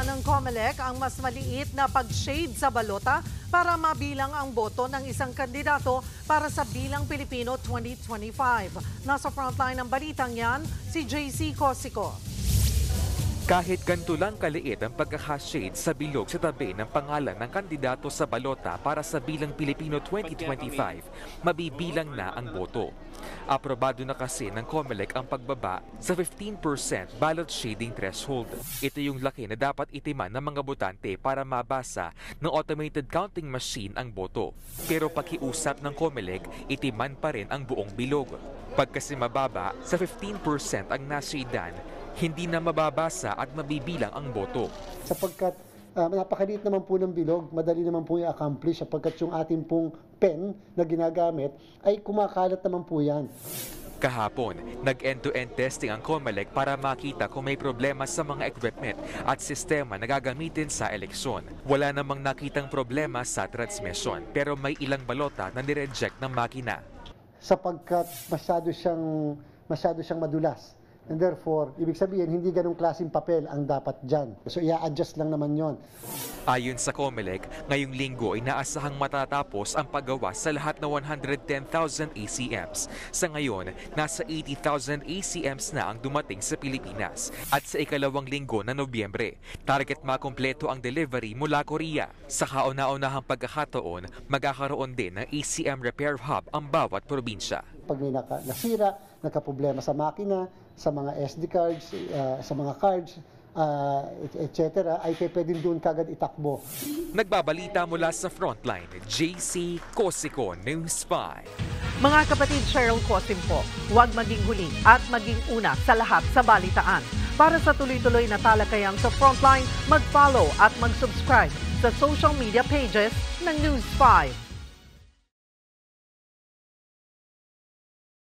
Isinagawa ng COMELEC ang mas maliit na pag-shade sa balota para mabilang ang boto ng isang kandidato para sa Bilang Pilipino 2025. Nasa frontline ng balitang yan, si JC Cosico. Kahit ganito lang kaliit ang pagkakashade sa bilog sa tabi ng pangalan ng kandidato sa balota para sa Bilang Pilipino 2025, mabibilang na ang boto. Aprobado na kasi ng COMELEC ang pagbaba sa 15% ballot shading threshold. Ito yung laki na dapat itiman ng mga botante para mabasa ng automated counting machine ang boto. Pero pakiusap ng COMELEC, itiman pa rin ang buong bilog. Pag kasi mababa sa 15% ang nashadan, hindi na mababasa at mabibilang ang boto. Sapagkat napakaliit naman po ng bilog, madali naman po i-accomplish sapagkat yung ating pong pen na ginagamit ay kumakalat naman po yan. Kahapon, nag-end-to-end testing ang COMELEC para makita kung may problema sa mga equipment at sistema na gagamitin sa eleksyon. Wala namang nakitang problema sa transmission pero may ilang balota na nireject ng makina. Sapagkat masyado siyang madulas. And therefore, ibig sabihin, hindi ganong klaseng papel ang dapat dyan. So, i-adjust lang naman yon. Ayon sa COMELEC, ngayong linggo ay naasahang matatapos ang paggawa sa lahat ng 110,000 ACMs. Sa ngayon, nasa 80,000 ACMs na ang dumating sa Pilipinas. At sa ikalawang linggo na Nobyembre, target makumpleto ang delivery mula Korea. Sa kauna-unahang pagkakataon, magkakaroon din ng ACM Repair Hub ang bawat probinsya. Pag may nasira, nagkaproblema sa makina, sa mga SD cards, sa mga cards, etc., ay pwedeng doon kagad itakbo. Nagbabalita mula sa Frontline, JC Cosico, News 5. Mga kapatid, Cheryl Cosim po, huwag maging huli at maging una sa lahat sa balitaan. Para sa tuloy-tuloy na talakayan sa Frontline, mag-follow at mag-subscribe sa social media pages ng News 5.